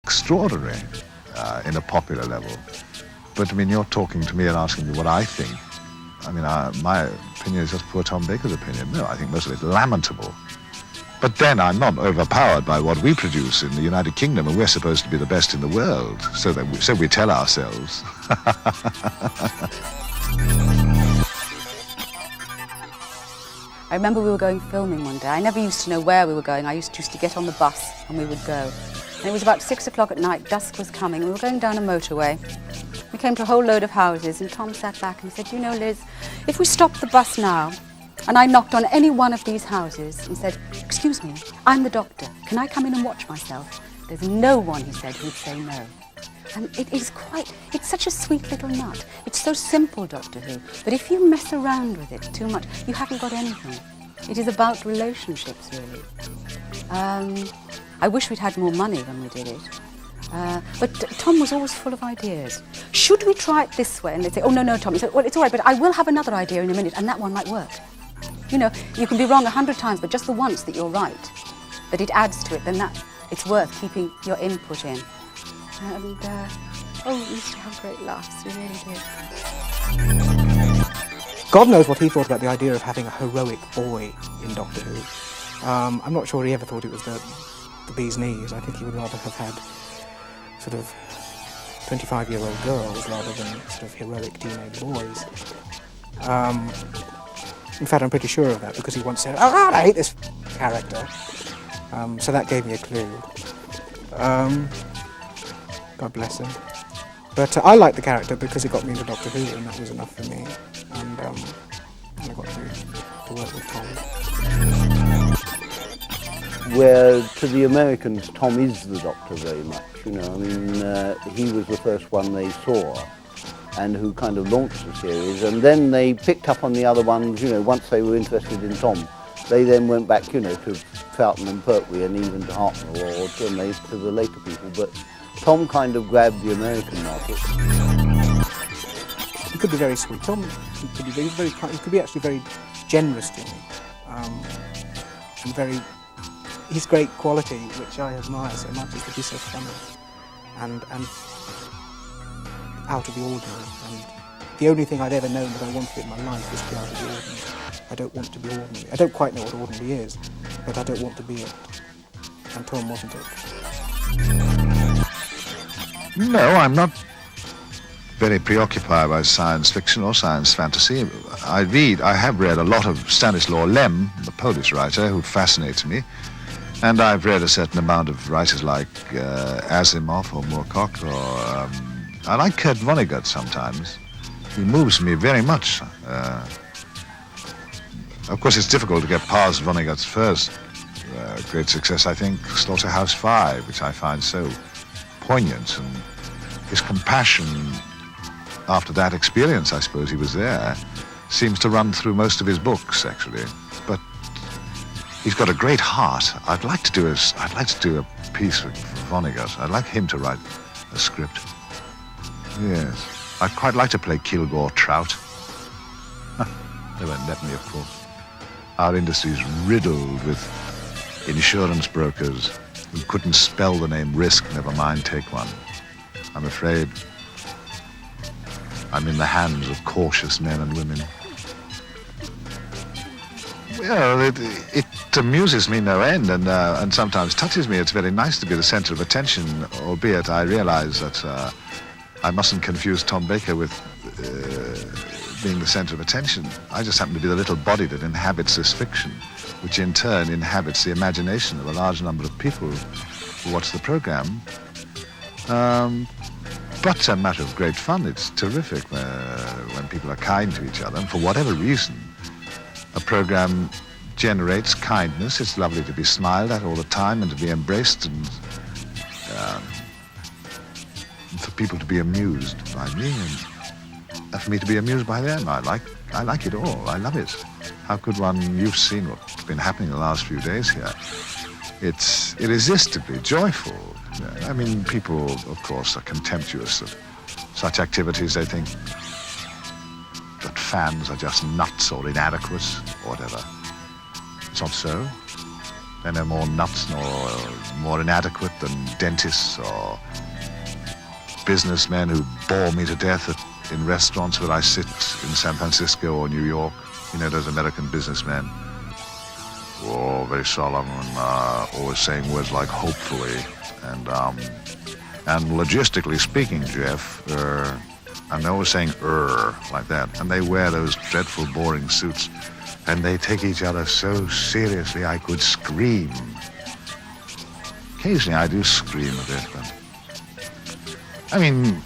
extraordinary in a popular level. But I mean, you're talking to me and asking me what I think. I mean, my opinion is just poor Tom Baker's opinion. No, I think most of it lamentable. But then I'm not overpowered by what we produce in the United Kingdom, and we're supposed to be the best in the world. So we tell ourselves. I remember we were going filming one day. I never used to know where we were going. I used to get on the bus and we would go. And it was about 6 o'clock at night, dusk was coming, and we were going down a motorway. We came to a whole load of houses, and Tom sat back and said, you know, Liz, if we stopped the bus now, and I knocked on any one of these houses and said, excuse me, I'm the doctor, can I come in and watch myself? There's no one, he said, who'd say no. And it's such a sweet little nut. It's so simple, Doctor Who, but if you mess around with it too much, you haven't got anything. It is about relationships, really. I wish we'd had more money when we did it. But Tom was always full of ideas. Should we try it this way? And they'd say, oh, no, Tom. He said, well, it's all right, but I will have another idea in a minute, and that one might work. You know, you can be wrong 100 times, but just the once that you're right, that it adds to it, then it's worth keeping your input in. And, we used to have great laughs, we really did. God knows what he thought about the idea of having a heroic boy in Doctor Who. I'm not sure he ever thought it was the bee's knees. I think he would rather have had sort of 25-year-old girls rather than sort of heroic teenage boys. In fact, I'm pretty sure of that because he once said, oh God, I hate this character. So that gave me a clue. God bless him. But I liked the character because it got me into Doctor Who, and that was enough for me. And I got to work with Tom. Where to the Americans, Tom is the Doctor very much. You know, I mean, he was the first one they saw, and who kind of launched the series. And then they picked up on the other ones. You know, once they were interested in Tom, they then went back, you know, to Fountain and Pertwee, and even to Hartnell or to the later people. But Tom kind of grabbed the American market. He could be very sweet. Tom could be very kind. He could be actually very generous to me, and very. His great quality, which I admire so much, is that he's so funny and out of the ordinary. And the only thing I'd ever known that I wanted in my life was to be out of the ordinary. I don't want to be ordinary. I don't quite know what ordinary is, but I don't want to be it. And Tom wasn't it. No, I'm not very preoccupied by science fiction or science fantasy. I have read a lot of Stanislaw Lem, the Polish writer, who fascinates me. And I've read a certain amount of writers like Asimov or Moorcock, or I like Kurt Vonnegut sometimes. He moves me very much. Of course, it's difficult to get past Vonnegut's first great success, I think, Slaughterhouse-Five, which I find so poignant, and his compassion after that experience, I suppose he was there, seems to run through most of his books, actually. But he's got a great heart. I'd like to do a piece for Vonnegut. I'd like him to write a script. Yes. I'd quite like to play Kilgore Trout. They won't let me, of course. Our industry's riddled with insurance brokers who couldn't spell the name Risk, never mind take one. I'm afraid I'm in the hands of cautious men and women. Well, it amuses me no end and sometimes touches me. It's very nice to be the center of attention, albeit I realize that I mustn't confuse Tom Baker with being the center of attention. I just happen to be the little body that inhabits this fiction, which in turn inhabits the imagination of a large number of people who watch the program. But a matter of great fun. It's terrific when people are kind to each other, and for whatever reason, a program generates kindness. It's lovely to be smiled at all the time and to be embraced, and for people to be amused by me and for me to be amused by them. I like it all. I love it. How could one? You've seen what's been happening the last few days here. It's irresistibly joyful. I mean, people, of course, are contemptuous of such activities. They think that fans are just nuts or inadequate or whatever. It's not so. They're no more nuts nor more inadequate than dentists or businessmen who bore me to death in restaurants where I sit in San Francisco or New York. You know, those American businessmen. Oh, very solemn and always saying words like hopefully. And logistically speaking, Jeff, and they're always saying like that. And they wear those dreadful, boring suits. And they take each other so seriously I could scream. Occasionally I do scream a bit, but... I mean,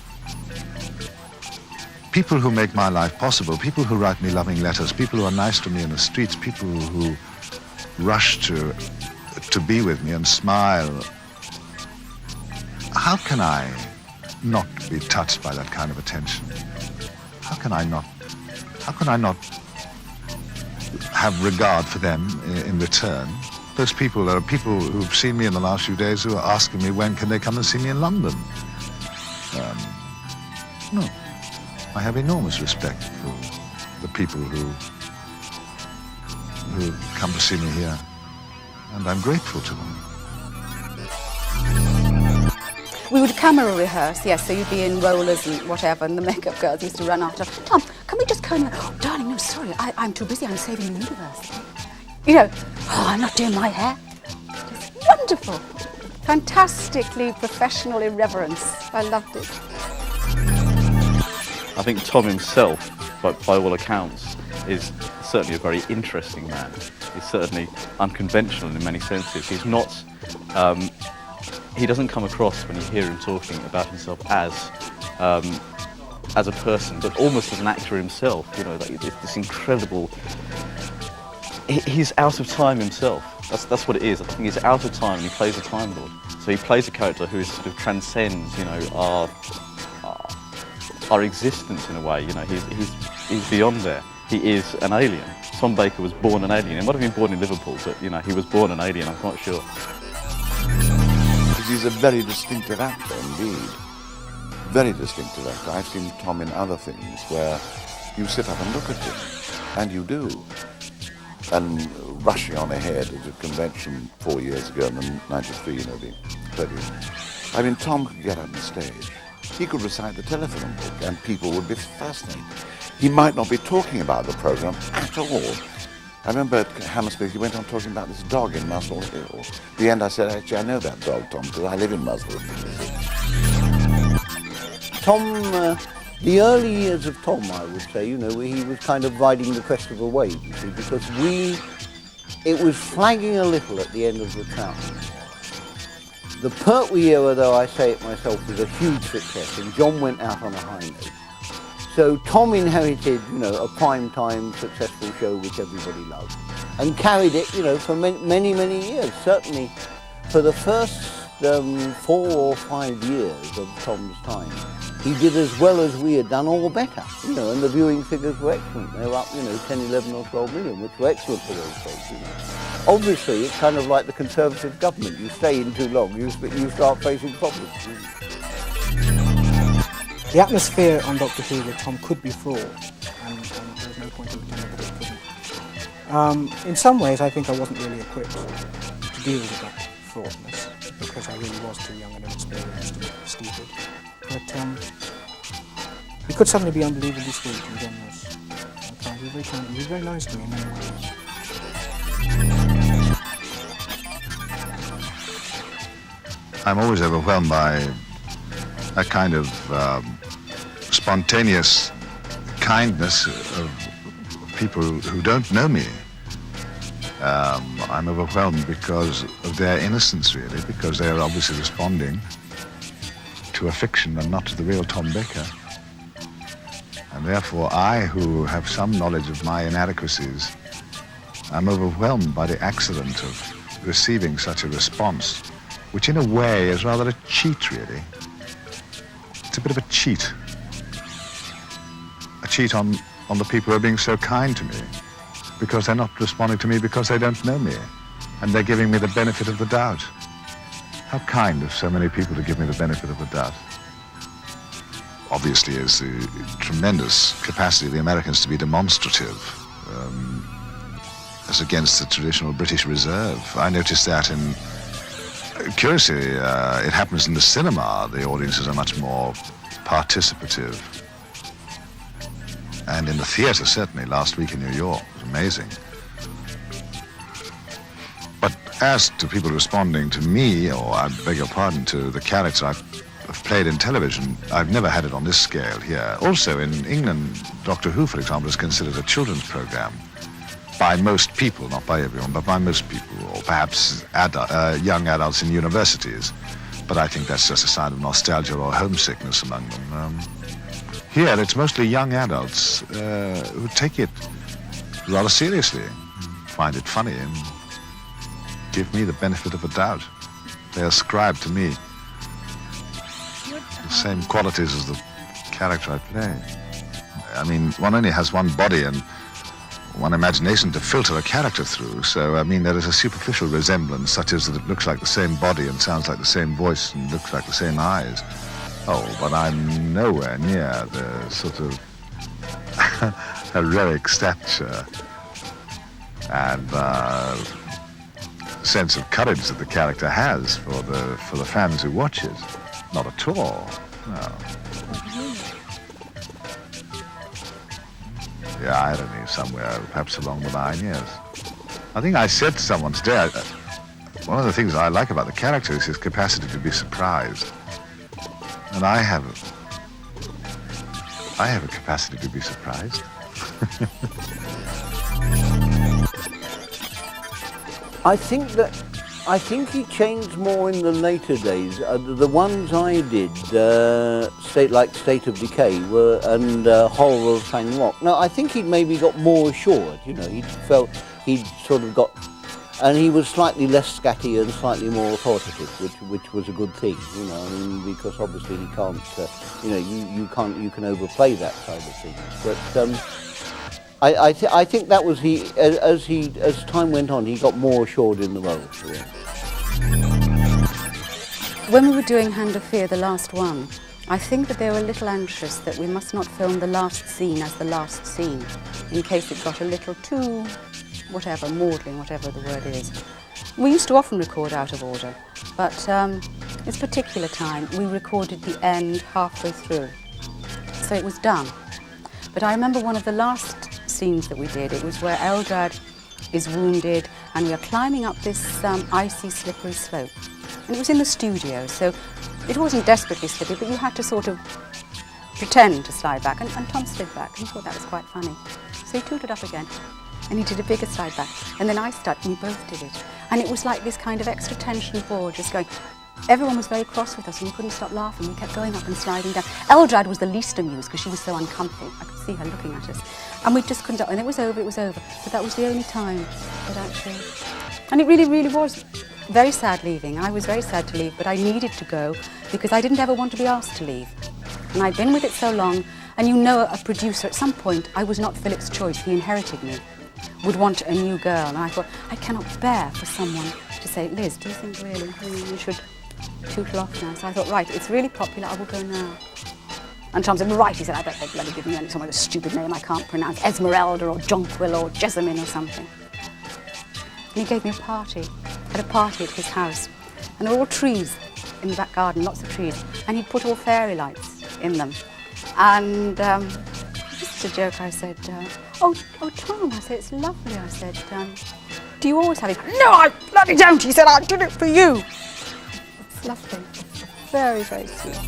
people who make my life possible, people who write me loving letters, people who are nice to me in the streets, people who rush to be with me and smile. How can I not be touched by that kind of attention? How can I not have regard for them in return? Those people, there are people who've seen me in the last few days who are asking me when can they come and see me in London. No, I have enormous respect for the people who come to see me here, and I'm grateful to them. We would camera rehearse, yes, so you'd be in rollers and whatever, and the makeup girls used to run after, Tom, can we just comb you? Oh, darling, no, sorry, I'm too busy, I'm saving the universe. You know, oh, I'm not doing my hair. It's wonderful. Fantastically professional irreverence. I loved it. I think Tom himself, by all accounts, is certainly a very interesting man. He's certainly unconventional in many senses. He's not, he doesn't come across when you hear him talking about himself as a person, but almost as an actor himself. You know, like this incredible. He's out of time himself. That's what it is. I think he's out of time and he plays a Time Lord. So he plays a character who sort of transcends, you know, our existence in a way. You know, he's beyond there. He is an alien. Tom Baker was born an alien. He might have been born in Liverpool, but you know, he was born an alien. I'm quite sure. He's a very distinctive actor indeed. Very distinctive actor. I've seen Tom in other things where you sit up and look at him, and you do. And rushing on ahead at a convention 4 years ago, in 93, you know, the 30th. I mean, Tom could get up on stage. He could recite the telephone book, and people would be fascinated. He might not be talking about the program at all. I remember at Hammersmith, he went on talking about this dog in Muswell Hill. At the end, I said, actually, I know that dog, Tom, because I live in Muswell Hill. Tom, the early years of Tom, I would say, you know, he was kind of riding the crest of a wave, you see, because it was flagging a little at the end of the track. The Pertwee era, though I say it myself, was a huge success, and John went out on a high note. So Tom inherited, you know, a prime-time successful show which everybody loved, and carried it, you know, for many, many years. Certainly, for the first 4 or 5 years of Tom's time, he did as well as we had done, or better, you know, and the viewing figures were excellent. They were up, you know, 10, 11 or 12 million, which were excellent for those folks, you know. Obviously, it's kind of like the Conservative government. You stay in too long, you start facing problems. The atmosphere on Doctor Who with Tom could be fraught, and there's no point in pretending that it couldn't. In some ways, I think I wasn't really equipped to deal with that fraughtness, because I really was too young and inexperienced and stupid. But he could suddenly be unbelievably sweet and generous. He was very nice to me in many ways. I'm always overwhelmed by a kind of spontaneous kindness of people who don't know me. I'm overwhelmed because of their innocence, really, because they are obviously responding to a fiction and not to the real Tom Baker. And therefore, I, who have some knowledge of my inadequacies, I'm overwhelmed by the accident of receiving such a response, which in a way is rather a cheat, really. It's a bit of a cheat. A cheat on the people who are being so kind to me, because they're not responding to me because they don't know me, and they're giving me the benefit of the doubt. How kind of so many people to give me the benefit of the doubt. Obviously, it's the tremendous capacity of the Americans to be demonstrative. as against the traditional British Reserve. I noticed that in, curiously, it happens in the cinema. The audiences are much more participative. And in the theatre, certainly, last week in New York, it was amazing. But as to people responding to me, or I beg your pardon, to the character I've played in television, I've never had it on this scale here. Also, in England, Doctor Who, for example, is considered a children's program by most people, not by everyone, but by most people, or perhaps young adults in universities. But I think that's just a sign of nostalgia or homesickness among them. Here, it's mostly young adults who take it rather seriously, find it funny, and give me the benefit of a doubt. They ascribe to me the same qualities as the character I play. I mean, one only has one body and one imagination to filter a character through, so, I mean, there is a superficial resemblance, such as that it looks like the same body and sounds like the same voice and looks like the same eyes. Oh, but I'm nowhere near the sort of heroic stature and sense of courage that the character has for the fans who watch it. Not at all, no. The irony somewhere, perhaps along the line, yes. I think I said to someone today, one of the things I like about the character is his capacity to be surprised. And I have a capacity to be surprised. I think he changed more in the later days. The ones I did, State of Decay and Horror of Fang Rock. Now, I think he'd maybe got more assured, you know, he'd sort of got, and he was slightly less scatty and slightly more authoritative, which was a good thing, you know, I mean, because obviously he can't, you can overplay that side of things. But I think that was as time went on, he got more assured in the role. Yeah. When we were doing Hand of Fear, the last one, I think that they were a little anxious that we must not film the last scene as the last scene, in case it got a little too, whatever, maudlin, whatever the word is. We used to often record out of order, but this particular time we recorded the end halfway through, so it was done. But I remember one of the last scenes that we did, it was where Eldrad is wounded and we are climbing up this icy, slippery slope. And it was in the studio, so it wasn't desperately slippery, but you had to sort of pretend to slide back. And Tom slid back, and he thought that was quite funny. So he tooted up again, and he did a bigger slide back. And then I started, and we both did it. And it was like this kind of extra tension ball just going. Everyone was very cross with us, and we couldn't stop laughing. We kept going up and sliding down. Eldrad was the least amused, because she was so uncomfy. I could see her looking at us. And we just couldn't, and it was over. But that was the only time that actually, and it really, really was very sad leaving. I was very sad to leave, but I needed to go because I didn't ever want to be asked to leave. And I'd been with it so long, and you know, a producer, at some point, I was not Philip's choice, he inherited me, would want a new girl. And I thought, I cannot bear for someone to say, Liz, do you think really you should tootle off now? So I thought, right, it's really popular, I will go now. And Tom said, right, he said, I bet they'd bloody give me some other stupid name I can't pronounce, Esmeralda or Jonquil or Jessamine or something. And he gave me a party. I had a party at his house. And there were all trees in the back garden, lots of trees. And he'd put all fairy lights in them. And just a joke, I said, oh, Tom, I said, it's lovely. I said, do you always have it? No, I bloody don't. He said, I did it for you. It's lovely. Very, very sweet.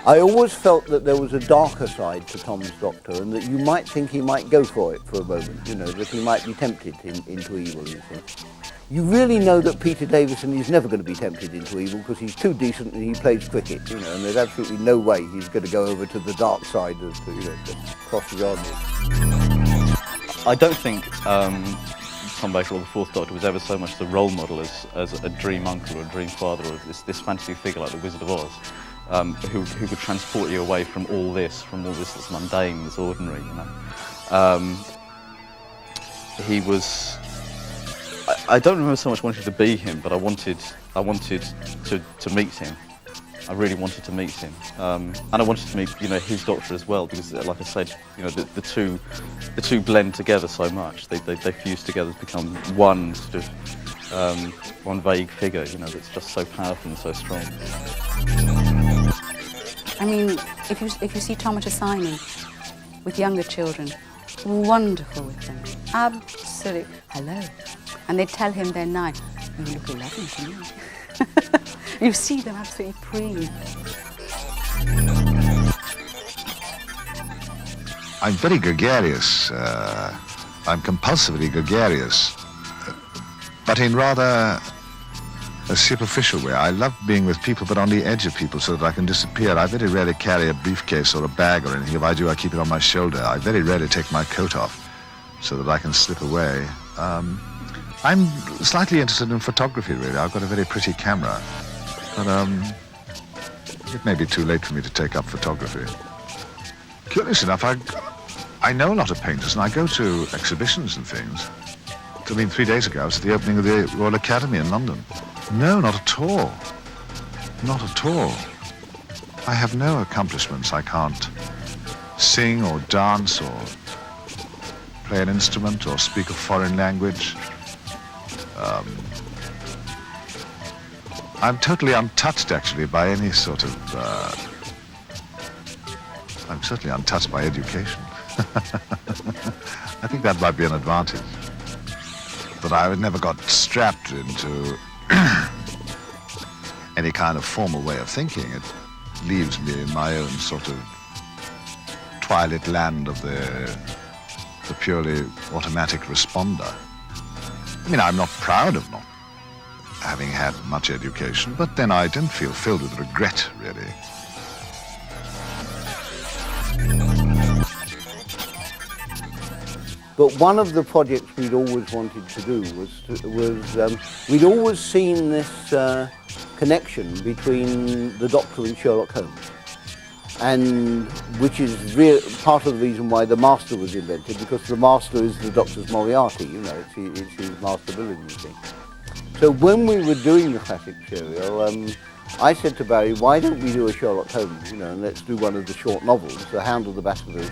I always felt that there was a darker side to Tom's Doctor, and that you might think he might go for it for a moment, you know, that he might be tempted into evil, you think. You really know that Peter Davison is never going to be tempted into evil because he's too decent and he plays cricket, you know, and there's absolutely no way he's going to go over to the dark side of, you know, to cross the army. I don't think Tom Baker or the Fourth Doctor was ever so much the role model as a dream uncle or a dream father or this fantasy figure like the Wizard of Oz. Who could transport you away from all this that's mundane, that's ordinary, you know. He was. I don't remember so much wanting to be him, but I wanted to meet him, I really wanted to meet him, and I wanted to meet, his doctor as well, because, like I said, the two blend together so much. They fuse together to become one sort of one vague figure, that's just so powerful and so strong. I mean, if you see Tom at a signing with younger children, wonderful with them, absolutely. Hello, and they tell him they're 9. You look 11 to me. You see them absolutely preen. I'm very gregarious. I'm compulsively gregarious, but in rather a superficial way. I love being with people, but on the edge of people, so that I can disappear. I very rarely carry a briefcase or a bag or anything. If I do, I keep it on my shoulder. I very rarely take my coat off so that I can slip away. I'm slightly interested in photography, really. I've got a very pretty camera, but it may be too late for me to take up photography. Curious enough, I know a lot of painters, and I go to exhibitions and things. I mean, 3 days ago, I was at the opening of the Royal Academy in London. No, not at all. Not at all. I have no accomplishments. I can't sing or dance or play an instrument or speak a foreign language. I'm totally untouched, actually, by any sort of... I'm certainly untouched by education. I think that might be an advantage. But I never got strapped into any kind of formal way of thinking. It leaves me in my own sort of twilight land of the purely automatic responder. I mean, I'm not proud of not having had much education, but then I didn't feel filled with regret, really. But one of the projects we'd always wanted to do was we'd always seen this connection between the Doctor and Sherlock Holmes, and which is part of the reason why the Master was invented, because the Master is the Doctor's Moriarty, it's his master villain, you see. So when we were doing the classic serial, I said to Barry, why don't we do a Sherlock Holmes, and let's do one of the short novels, The Hound of the Baskervilles,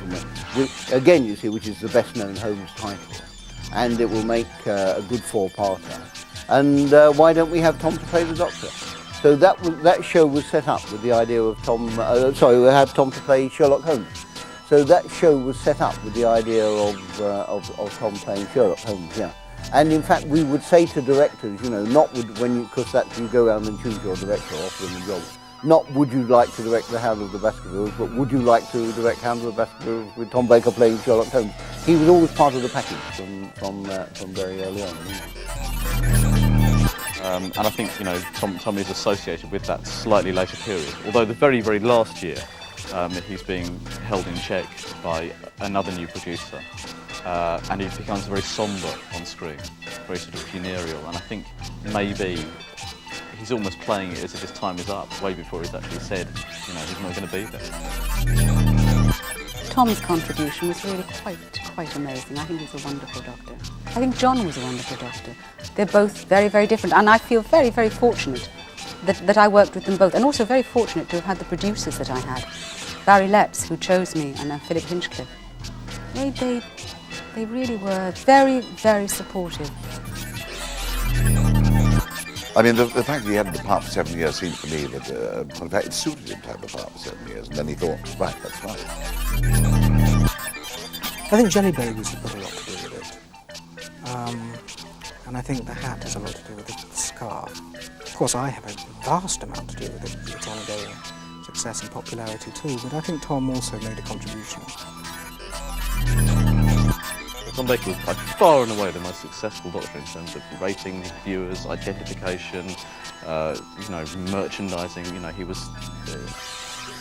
which, again, you see, which is the best-known Holmes title, and it will make a good 4-parter. And why don't we have Tom to play the Doctor? So that show was set up with the idea of we had Tom to play Sherlock Holmes. So that show was set up with the idea of Tom playing Sherlock Holmes, yeah. And in fact, we would say to directors, because that you go around and choose your director, offer them a job. Not would you like to direct The Hound of the Baskervilles, but would you like to direct Hound of the Baskervilles with Tom Baker playing Sherlock Holmes? He was always part of the package from very early on. And I think Tom is associated with that slightly later period. Although the very, very last year, he's being held in check by another new producer. And he becomes very sombre on screen, very sort of funereal, and I think maybe he's almost playing it as if his time is up, way before he's actually said, he's not going to be there. Tom's contribution was really quite amazing. I think he's a wonderful Doctor. I think John was a wonderful Doctor. They're both very, very different, and I feel very, very fortunate that I worked with them both, and also very fortunate to have had the producers that I had. Barry Letts, who chose me, and Philip Hinchcliffe. They really were very, very supportive. I mean, the fact that he had the part for 7 years seemed to me that, in fact, it suited him to have the part for 7 years, and then he thought, right, that's right. I think Jelly Babies has got a lot to do with it. And I think the hat has a lot to do with it, the scarf. Of course, I have a vast amount to do with it, its ongoing success and popularity too, but I think Tom also made a contribution. Tom Baker was by far and away the most successful Doctor in terms of ratings, viewers, identification, merchandising. He was,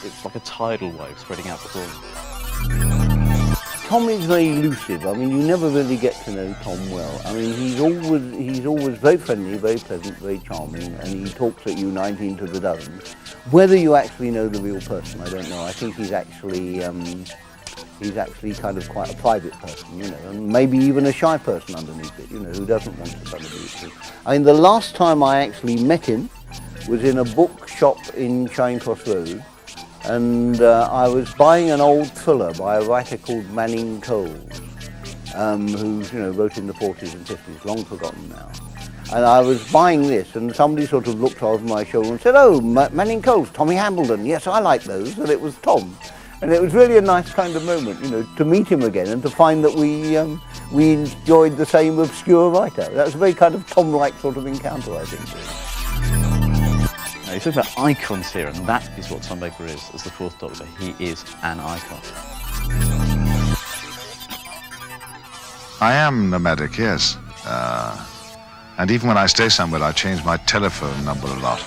it's like a tidal wave spreading out before him. Tom is very elusive. I mean, you never really get to know Tom well. I mean, he's always very friendly, very pleasant, very charming, and he talks at you 19 to the dozen. Whether you actually know the real person, I don't know. I think he's actually kind of quite a private person, and maybe even a shy person underneath it, who doesn't want to somebody. I mean, the last time I actually met him was in a bookshop in Charing Cross Road, and I was buying an old thriller by a writer called Manning Coles, who wrote in the 40s and 50s, long forgotten now. And I was buying this, and somebody sort of looked over my shoulder and said, "Oh, Manning Coles, Tommy Hambledon. Yes, I like those." And it was Tom. And it was really a nice kind of moment, to meet him again and to find that we enjoyed the same obscure writer. That was a very kind of Tom-like sort of encounter, I think. Now, you talk about icons here, and that is what Tom Baker is as the Fourth Doctor. He is an icon. I am nomadic, yes. And even when I stay somewhere, I change my telephone number a lot.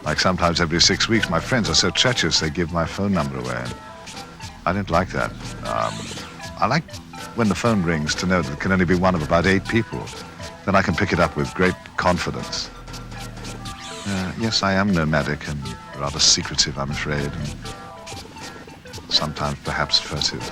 Like sometimes every 6 weeks, my friends are so treacherous, they give my phone number away. And I don't like that. I like when the phone rings to know that it can only be one of about 8 people. Then I can pick it up with great confidence. Yes, I am nomadic and rather secretive, I'm afraid, and sometimes perhaps furtive.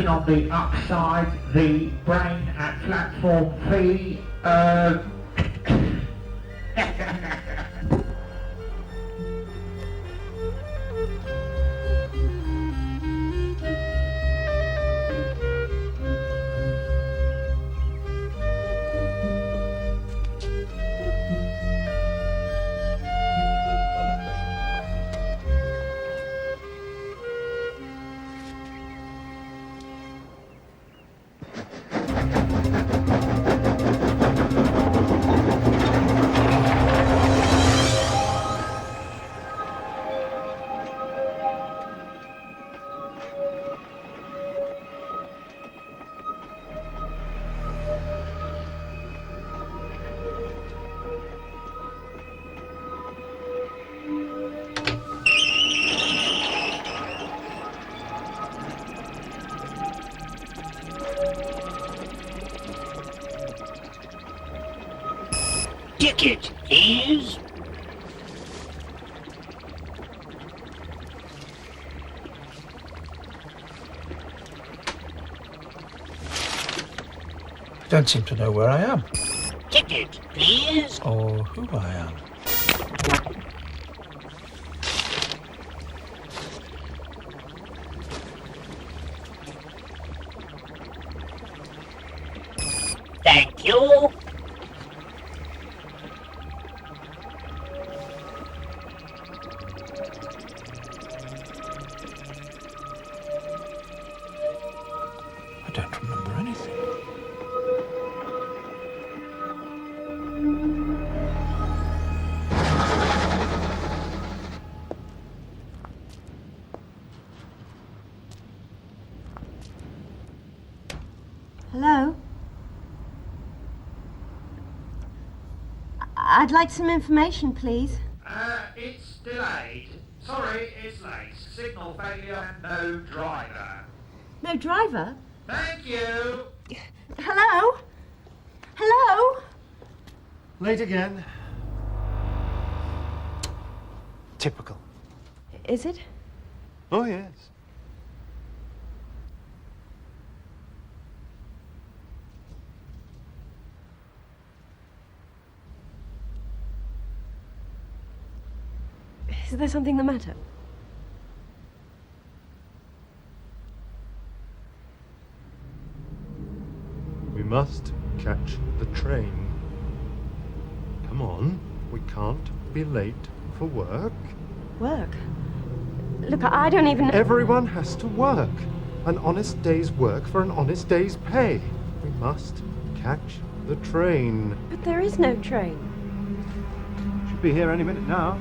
On the upside, the brain at platform V. Ticket, please. Don't seem to know where I am. Ticket, please. Or who I am. Thank you. I don't remember anything. Hello? I'd like some information, please. It's delayed. Sorry, it's late. Signal failure, no driver. No driver? Thank you. Hello? Hello? Late again. Typical. Is it? Oh, yes. Is there something the matter? We must catch the train. Come on, we can't be late for work. Work? Look, I don't even know. Everyone has to work. An honest day's work for an honest day's pay. We must catch the train. But there is no train. Should be here any minute now.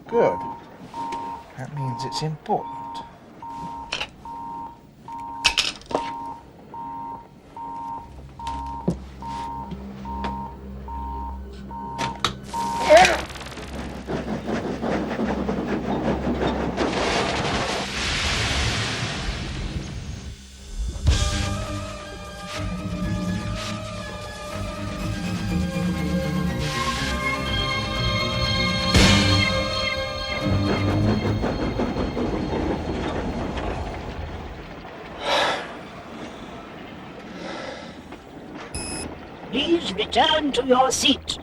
Good. That means it's important. Please return to your seat.